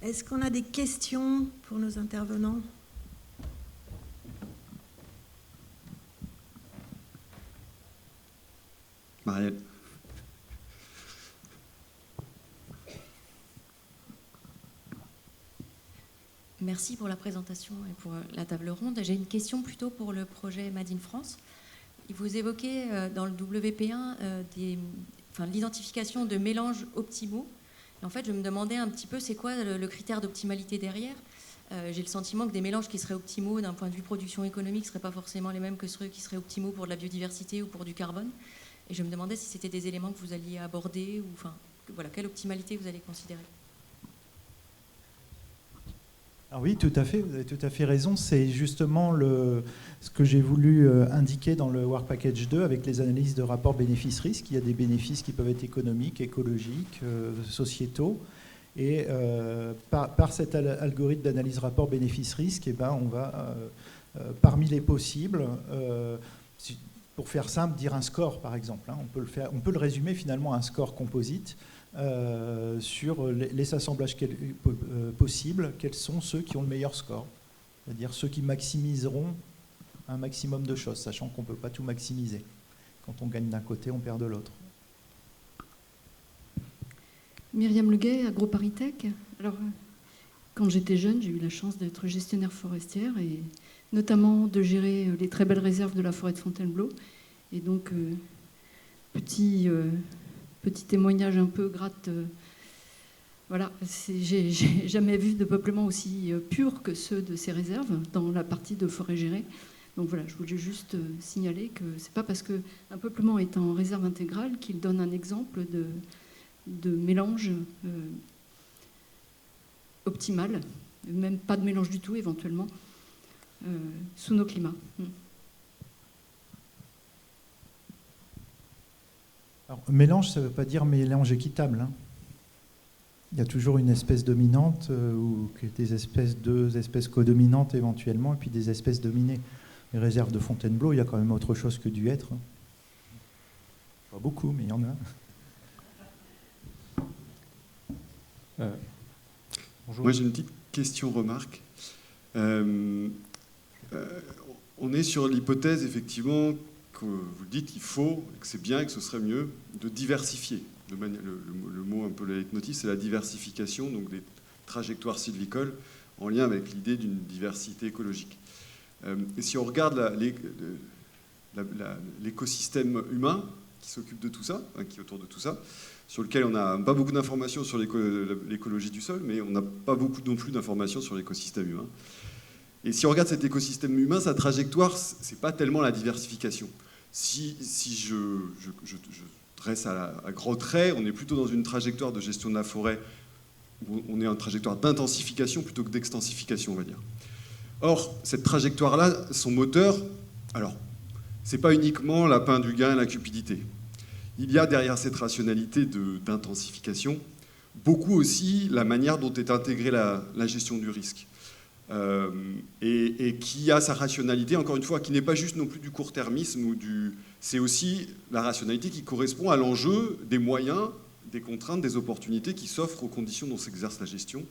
[SPEAKER 1] Est-ce qu'on a des questions pour nos intervenants ?
[SPEAKER 8] Marielle.
[SPEAKER 9] Merci pour la présentation et pour la table ronde. J'ai une question plutôt pour le projet Made in France. Vous évoquez dans le WP1 l'identification de mélanges optimaux. Et en fait, je me demandais un petit peu, c'est quoi le critère d'optimalité derrière ? J'ai le sentiment que des mélanges qui seraient optimaux d'un point de vue production économique ne seraient pas forcément les mêmes que ceux qui seraient optimaux pour de la biodiversité ou pour du carbone. Et je me demandais si c'était des éléments que vous alliez aborder, ou quelle optimalité vous allez considérer.
[SPEAKER 2] Ah oui, tout à fait, vous avez tout à fait raison. C'est justement ce que j'ai voulu indiquer dans le Work Package 2 avec les analyses de rapport bénéfice-risque. Il y a des bénéfices qui peuvent être économiques, écologiques, sociétaux. Et par cet algorithme d'analyse rapport bénéfice-risque, on va, parmi les possibles, pour faire simple, dire un score, par exemple. On peut le résumer finalement à un score composite. Sur les assemblages possibles, quels sont ceux qui ont le meilleur score, c'est-à-dire ceux qui maximiseront un maximum de choses, sachant qu'on ne peut pas tout maximiser. Quand on gagne d'un côté, on perd de l'autre.
[SPEAKER 10] Myriam Leguet, AgroParisTech. Alors, quand j'étais jeune, j'ai eu la chance d'être gestionnaire forestière et notamment de gérer les très belles réserves de la forêt de Fontainebleau. Et donc, petit témoignage un peu gratte. Voilà, j'ai jamais vu de peuplement aussi pur que ceux de ces réserves dans la partie de forêt gérée. Donc voilà, je voulais juste signaler que c'est pas parce qu'un peuplement est en réserve intégrale qu'il donne un exemple de mélange optimal, même pas de mélange du tout éventuellement, sous nos climats.
[SPEAKER 2] Alors, mélange, ça ne veut pas dire mélange équitable. Il y a toujours une espèce dominante ou deux espèces codominantes éventuellement, et puis des espèces dominées. Les réserves de Fontainebleau, il y a quand même autre chose que du hêtre. Pas beaucoup, mais il y en a.
[SPEAKER 8] Bonjour. Moi, j'ai une petite question-remarque. On est sur l'hypothèse, effectivement, que vous dites qu'il faut, que c'est bien et que ce serait mieux de diversifier. Le mot un peu leitmotiv, c'est la diversification, donc des trajectoires sylvicoles en lien avec l'idée d'une diversité écologique. Et si on regarde l'écosystème humain, s'occupe de tout ça, hein, qui est autour de tout ça, sur lequel on n'a pas beaucoup d'informations sur l'écologie du sol, mais on n'a pas beaucoup non plus d'informations sur l'écosystème humain. Et si on regarde cet écosystème humain, sa trajectoire, c'est pas tellement la diversification. Si je dresse à gros traits, on est plutôt dans une trajectoire de gestion de la forêt, où on est en trajectoire d'intensification plutôt que d'extensification, on va dire. Or, cette trajectoire-là, son moteur, alors, c'est pas uniquement la pain du gain et la cupidité. Il y a derrière cette rationalité d'intensification, beaucoup aussi la manière dont est intégrée la gestion du risque. Et qui a sa rationalité, encore une fois, qui n'est pas juste non plus du court-termisme, c'est aussi la rationalité qui correspond à l'enjeu des moyens, des contraintes, des opportunités qui s'offrent aux conditions dont s'exerce la gestion.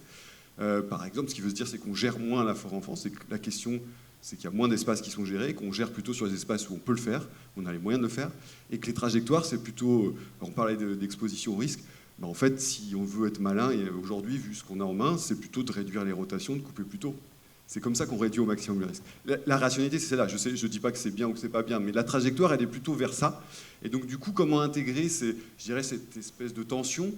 [SPEAKER 8] Par exemple, ce qui veut se dire, c'est qu'on gère moins la forêt en France, et que la question, c'est qu'il y a moins d'espaces qui sont gérés, qu'on gère plutôt sur les espaces où on peut le faire, où on a les moyens de le faire, et que les trajectoires, c'est plutôt, on parlait d'exposition au risque, ben en fait, si on veut être malin, et aujourd'hui, vu ce qu'on a en main, c'est plutôt de réduire les rotations, de couper plus tôt. C'est comme ça qu'on réduit au maximum le risque. La rationalité, c'est celle-là. Je ne dis pas que c'est bien ou que c'est pas bien, mais la trajectoire, elle est plutôt vers ça. Et donc, du coup, comment intégrer, je dirais, cette espèce de tension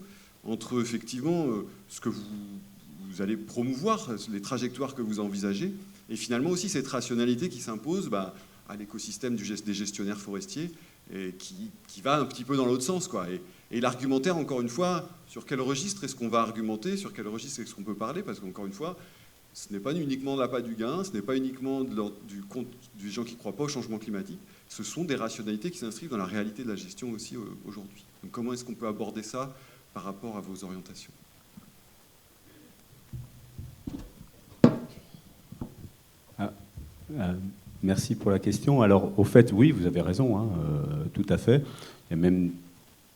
[SPEAKER 8] entre, effectivement, ce que vous allez promouvoir, les trajectoires que vous envisagez, et finalement aussi cette rationalité qui s'impose à l'écosystème des gestionnaires forestiers, et qui va un petit peu dans l'autre sens, quoi. Et l'argumentaire, encore une fois, sur quel registre est-ce qu'on va argumenter, sur quel registre est-ce qu'on peut parler, parce qu'encore une fois, ce n'est pas uniquement de l'appât du gain, ce n'est pas uniquement du compte des gens qui ne croient pas au changement climatique, ce sont des rationalités qui s'inscrivent dans la réalité de la gestion aussi aujourd'hui. Donc comment est-ce qu'on peut aborder ça par rapport à vos orientations ?
[SPEAKER 6] Merci pour la question. Alors, au fait, oui, vous avez raison, hein, tout à fait. Il y a même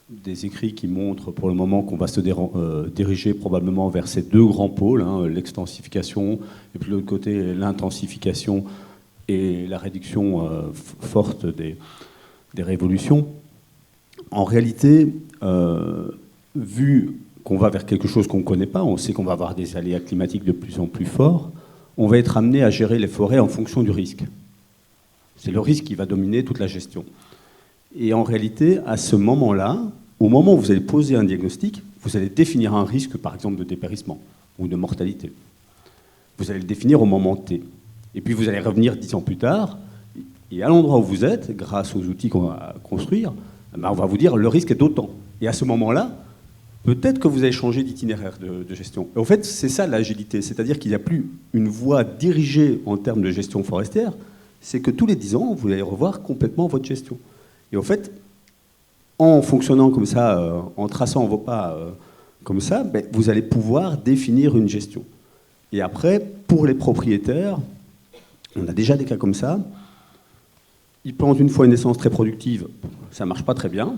[SPEAKER 6] des écrits qui montrent pour le moment qu'on va se diriger probablement vers ces deux grands pôles, hein, l'extensification et puis de l'autre côté l'intensification et la réduction forte des révolutions. En réalité, vu qu'on va vers quelque chose qu'on ne connaît pas, on sait qu'on va avoir des aléas climatiques de plus en plus forts, on va être amené à gérer les forêts en fonction du risque. C'est le risque qui va dominer toute la gestion. Et en réalité, à ce moment-là, au moment où vous allez poser un diagnostic, vous allez définir un risque, par exemple, de dépérissement ou de mortalité. Vous allez le définir au moment T. Et puis vous allez revenir 10 ans plus tard, et à l'endroit où vous êtes, grâce aux outils qu'on va construire, on va vous dire le risque est d'autant. Et à ce moment-là, peut-être que vous allez changer d'itinéraire de gestion. Et en fait, c'est ça l'agilité, c'est-à-dire qu'il n'y a plus une voie dirigée en termes de gestion forestière, c'est que tous les 10 ans, vous allez revoir complètement votre gestion. Et en fait, en fonctionnant comme ça, en traçant vos pas comme ça, vous allez pouvoir définir une gestion. Et après, pour les propriétaires, on a déjà des cas comme ça. Ils plantent une fois une essence très productive, ça ne marche pas très bien.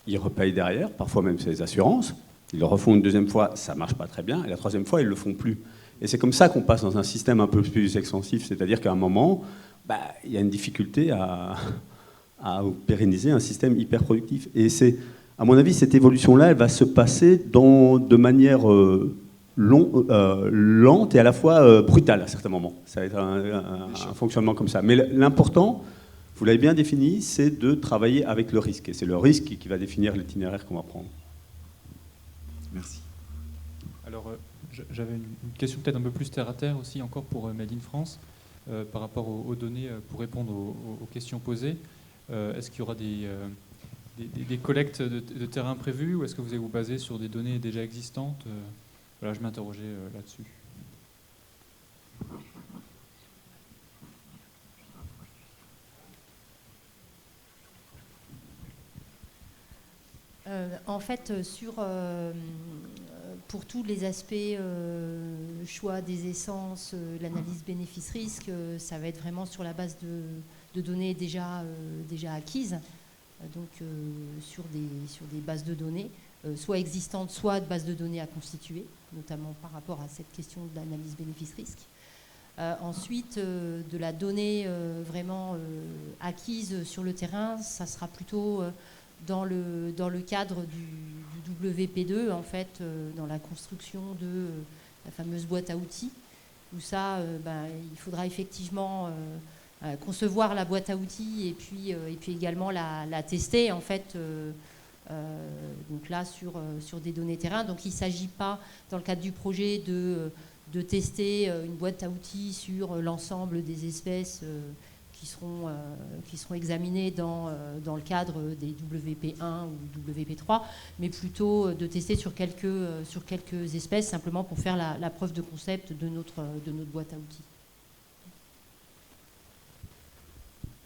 [SPEAKER 6] Ils repayent derrière, parfois même c'est les assurances. Ils le refont une deuxième fois, ça ne marche pas très bien. Et la troisième fois, ils ne le font plus. Et c'est comme ça qu'on passe dans un système un peu plus extensif. C'est-à-dire qu'à un moment, il y a une difficulté à pérenniser un système hyper productif. Et c'est, à mon avis, cette évolution-là, elle va se passer de manière lente et à la fois brutale à certains moments. Ça va être un fonctionnement comme ça. Mais l'important, vous l'avez bien défini, c'est de travailler avec le risque. Et c'est le risque qui va définir l'itinéraire qu'on va prendre.
[SPEAKER 8] Merci.
[SPEAKER 11] Alors, j'avais une question peut-être un peu plus terre à terre aussi, encore pour Made in France, par rapport aux données, pour répondre aux questions posées. Est-ce qu'il y aura des collectes de terrain prévues, ou est-ce que vous allez vous baser sur des données déjà existantes ? Voilà, je m'interrogeais là-dessus.
[SPEAKER 4] En fait, pour tous les aspects choix des essences, l'analyse bénéfice-risque, ça va être vraiment sur la base de données déjà acquises, donc sur des bases de données, soit existantes, soit de bases de données à constituer, notamment par rapport à cette question de l'analyse bénéfice-risque. Ensuite, de la donnée vraiment acquise sur le terrain, ça sera plutôt dans le cadre du WP2, en fait, dans la construction de la fameuse boîte à outils, où ça, il faudra effectivement concevoir la boîte à outils et puis également la tester en fait. Donc là sur des données terrain. Donc il ne s'agit pas dans le cadre du projet de tester une boîte à outils sur l'ensemble des espèces qui seront examinées dans le cadre des WP1 ou WP3, mais plutôt de tester sur quelques espèces simplement pour faire la preuve de concept de notre boîte à outils.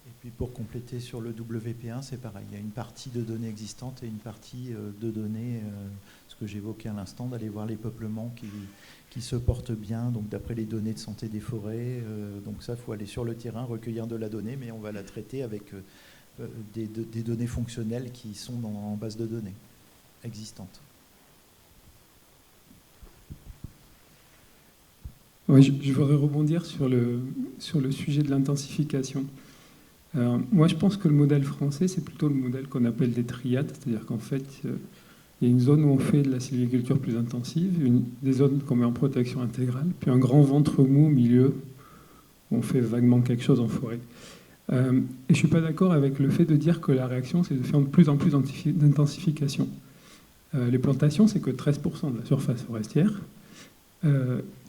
[SPEAKER 2] Et puis pour compléter sur le WP1, c'est pareil. Il y a une partie de données existantes et une partie de données, ce que j'évoquais à l'instant, d'aller voir les peuplements qui se portent bien, donc d'après les données de santé des forêts. Donc ça, il faut aller sur le terrain, recueillir de la donnée, mais on va la traiter avec des données fonctionnelles qui sont en base de données existantes.
[SPEAKER 12] Ouais, je voudrais rebondir sur le sujet de l'intensification. Moi, je pense que le modèle français, c'est plutôt le modèle qu'on appelle des triades, c'est-à-dire qu'en fait, il y a une zone où on fait de la sylviculture plus intensive, des zones qu'on met en protection intégrale, puis un grand ventre mou au milieu, où on fait vaguement quelque chose en forêt. Et je ne suis pas d'accord avec le fait de dire que la réaction, c'est de faire de plus en plus d'intensification. Les plantations, c'est que 13% de la surface forestière.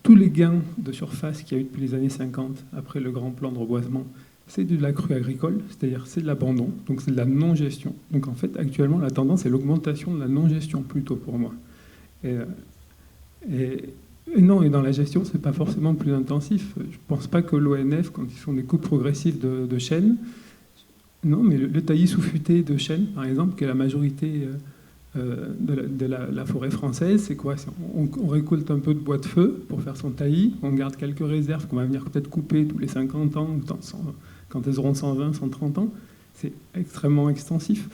[SPEAKER 12] Tous les gains de surface qu'il y a eu depuis les années 50, après le grand plan de reboisement, c'est de la crue agricole, c'est-à-dire c'est de l'abandon, donc c'est de la non-gestion. Donc en fait, actuellement, la tendance est l'augmentation de la non-gestion plutôt pour moi. Et non, et dans la gestion, c'est pas forcément plus intensif. Je pense pas que l'ONF, quand ils font des coupes progressives de chênes, non, mais le taillis sous-futé de chênes, par exemple, qui est la majorité de la forêt française, c'est quoi? On récolte un peu de bois de feu pour faire son taillis, on garde quelques réserves qu'on va venir peut-être couper tous les 50 ans, quand elles auront 120, 130 ans. C'est extrêmement extensif.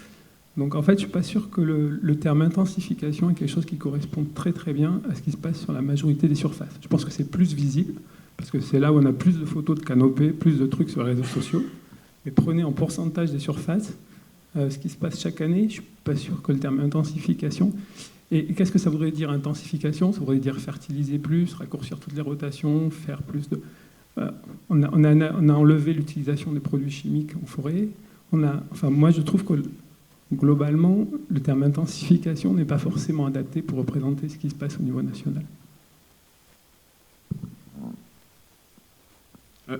[SPEAKER 12] Donc en fait, je ne suis pas sûr que le terme intensification est quelque chose qui correspond très très bien à ce qui se passe sur la majorité des surfaces. Je pense que c'est plus visible, parce que c'est là où on a plus de photos de canopées, plus de trucs sur les réseaux sociaux. Mais prenez en pourcentage des surfaces ce qui se passe chaque année, je ne suis pas sûr que le terme intensification... Et qu'est-ce que ça voudrait dire intensification? Ça voudrait dire fertiliser plus, raccourcir toutes les rotations, faire plus de... On a enlevé l'utilisation des produits chimiques en forêt. Moi, je trouve que globalement, le terme intensification n'est pas forcément adapté pour représenter ce qui se passe au niveau national.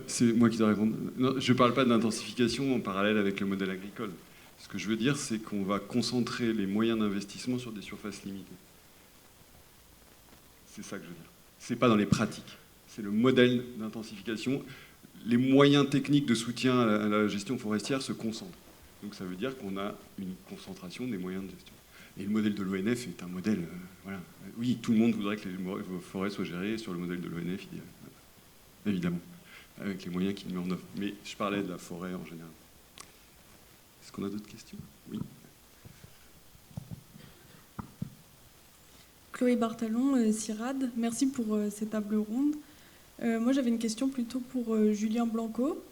[SPEAKER 8] C'est moi qui dois répondre. Non, je ne parle pas d'intensification en parallèle avec le modèle agricole. Ce que je veux dire, c'est qu'on va concentrer les moyens d'investissement sur des surfaces limitées. C'est ça que je veux dire. Ce n'est pas dans les pratiques. C'est le modèle d'intensification. Les moyens techniques de soutien à la gestion forestière se concentrent. Donc ça veut dire qu'on a une concentration des moyens de gestion. Et le modèle de l'ONF est un modèle... voilà. Oui, tout le monde voudrait que les forêts soient gérées sur le modèle de l'ONF, évidemment, avec les moyens qu'il met en œuvre. Mais je parlais de la forêt en général. Est-ce qu'on a d'autres questions? Oui.
[SPEAKER 13] Chloé Bartalon, CIRAD. Merci pour ces tables rondes. Moi, j'avais une question plutôt pour Julien Blanco.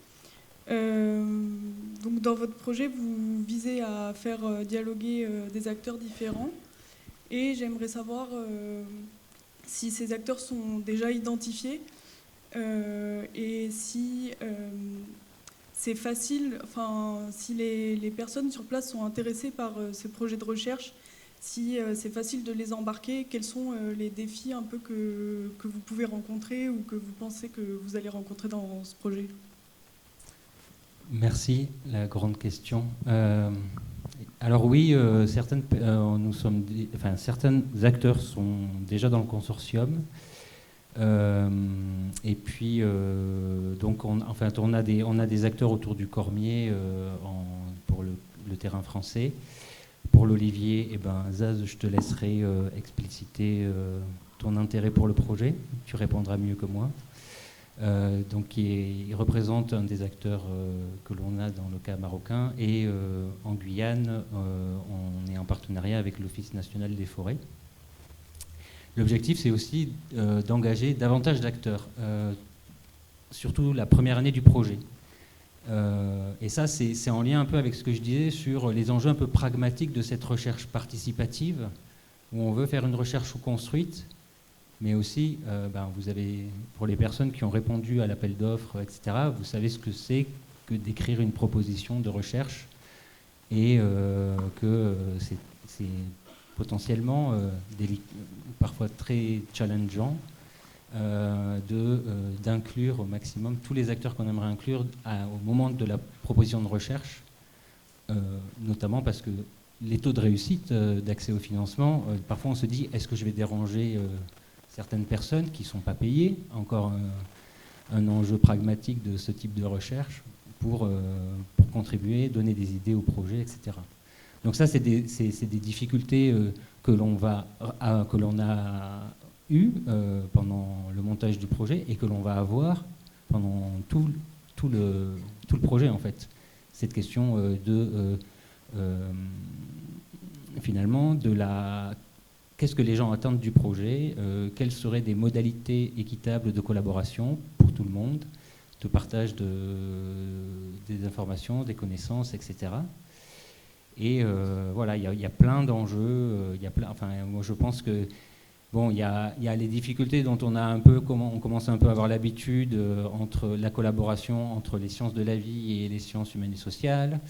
[SPEAKER 13] Donc, dans votre projet, vous visez à faire dialoguer des acteurs différents. Et j'aimerais savoir si ces acteurs sont déjà identifiés et si... c'est facile, si les personnes sur place sont intéressées par ces projets de recherche, si c'est facile de les embarquer, quels sont les défis un peu que vous pouvez rencontrer ou que vous pensez que vous allez rencontrer dans ce projet?
[SPEAKER 3] Merci, la grande question. Alors oui, certains acteurs sont déjà dans le consortium. Et puis, donc on a des acteurs autour du cormier pour le terrain français. Pour l'olivier, Zaz, je te laisserai expliciter ton intérêt pour le projet. Tu répondras mieux que moi. Donc, il représente un des acteurs que l'on a dans le cas marocain. Et en Guyane, on est en partenariat avec l'Office national des forêts. L'objectif, c'est aussi d'engager davantage d'acteurs, surtout la première année du projet. Et ça, c'est en lien un peu avec ce que je disais sur les enjeux un peu pragmatiques de cette recherche participative, où on veut faire une recherche sous-construite, mais aussi, vous avez, pour les personnes qui ont répondu à l'appel d'offres, etc., vous savez ce que c'est que d'écrire une proposition de recherche et que c'est potentiellement parfois très challengeant d'inclure au maximum tous les acteurs qu'on aimerait inclure au moment de la proposition de recherche, notamment parce que les taux de réussite d'accès au financement, parfois on se dit, est-ce que je vais déranger certaines personnes qui ne sont pas payées? Encore un enjeu pragmatique de ce type de recherche pour contribuer, donner des idées au projet, etc. Donc ça, c'est des difficultés que l'on a eues pendant le montage du projet et que l'on va avoir pendant tout le projet, en fait. Cette question finalement, qu'est-ce que les gens attendent du projet, quelles seraient des modalités équitables de collaboration pour tout le monde, de partage des informations, des connaissances, etc. Et voilà, il y a plein d'enjeux. Moi, je pense que bon, il y a les difficultés dont on commence un peu à avoir l'habitude entre la collaboration entre les sciences de la vie et les sciences humaines et sociales.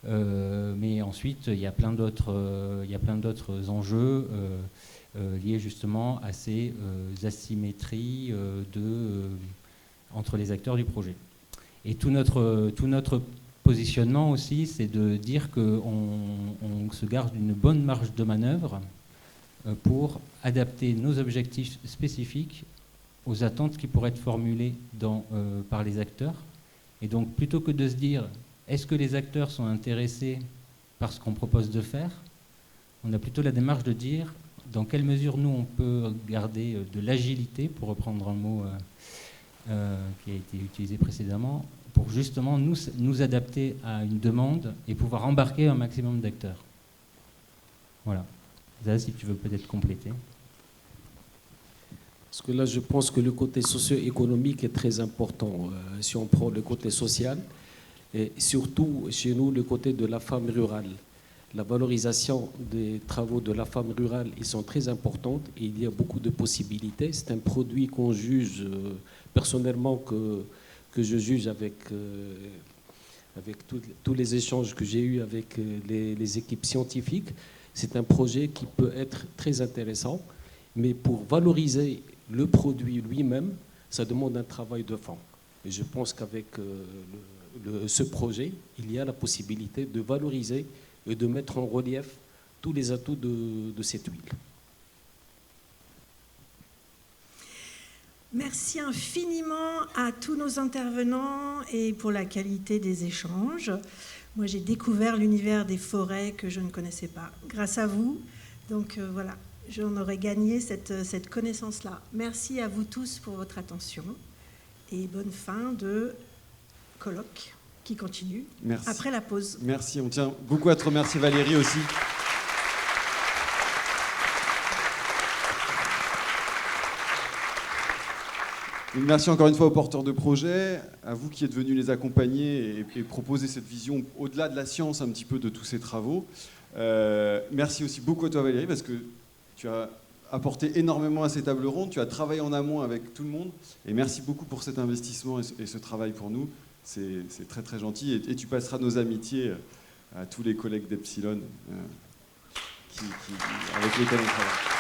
[SPEAKER 3] Mais ensuite, il y a plein d'autres enjeux liés justement à ces asymétries entre les acteurs du projet. Et tout notre positionnement aussi, c'est de dire qu'on se garde d'une bonne marge de manœuvre pour adapter nos objectifs spécifiques aux attentes qui pourraient être formulées par les acteurs. Et donc, plutôt que de se dire est-ce que les acteurs sont intéressés par ce qu'on propose de faire, on a plutôt la démarche de dire dans quelle mesure nous on peut garder de l'agilité, pour reprendre un mot qui a été utilisé précédemment, pour justement nous adapter à une demande et pouvoir embarquer un maximum d'acteurs. Voilà. Là, si tu veux peut-être compléter.
[SPEAKER 7] Parce que là, je pense que le côté socio-économique est très important. Si on prend le côté social, et surtout chez nous, le côté de la femme rurale. La valorisation des travaux de la femme rurale, ils sont très importantes et il y a beaucoup de possibilités. C'est un produit qu'on juge personnellement, que je juge avec tous les échanges que j'ai eus avec les équipes scientifiques. C'est un projet qui peut être très intéressant, mais pour valoriser le produit lui-même, ça demande un travail de fond. Et je pense qu'avec ce projet, il y a la possibilité de valoriser et de mettre en relief tous les atouts de cette huile.
[SPEAKER 1] Merci infiniment à tous nos intervenants et pour la qualité des échanges. Moi, j'ai découvert l'univers des forêts que je ne connaissais pas grâce à vous. Donc voilà, j'en aurais gagné cette connaissance-là. Merci à vous tous pour votre attention et bonne fin de colloque qui continue après la pause.
[SPEAKER 8] Merci, on tient beaucoup à te remercier Valérie aussi. Merci encore une fois aux porteurs de projets, à vous qui êtes venus les accompagner et proposer cette vision au-delà de la science un petit peu de tous ces travaux. Merci aussi beaucoup à toi Valérie parce que tu as apporté énormément à ces tables rondes, tu as travaillé en amont avec tout le monde et merci beaucoup pour cet investissement et ce travail pour nous. C'est très très gentil et tu passeras nos amitiés à tous les collègues d'Epsilon avec lesquels on travaille.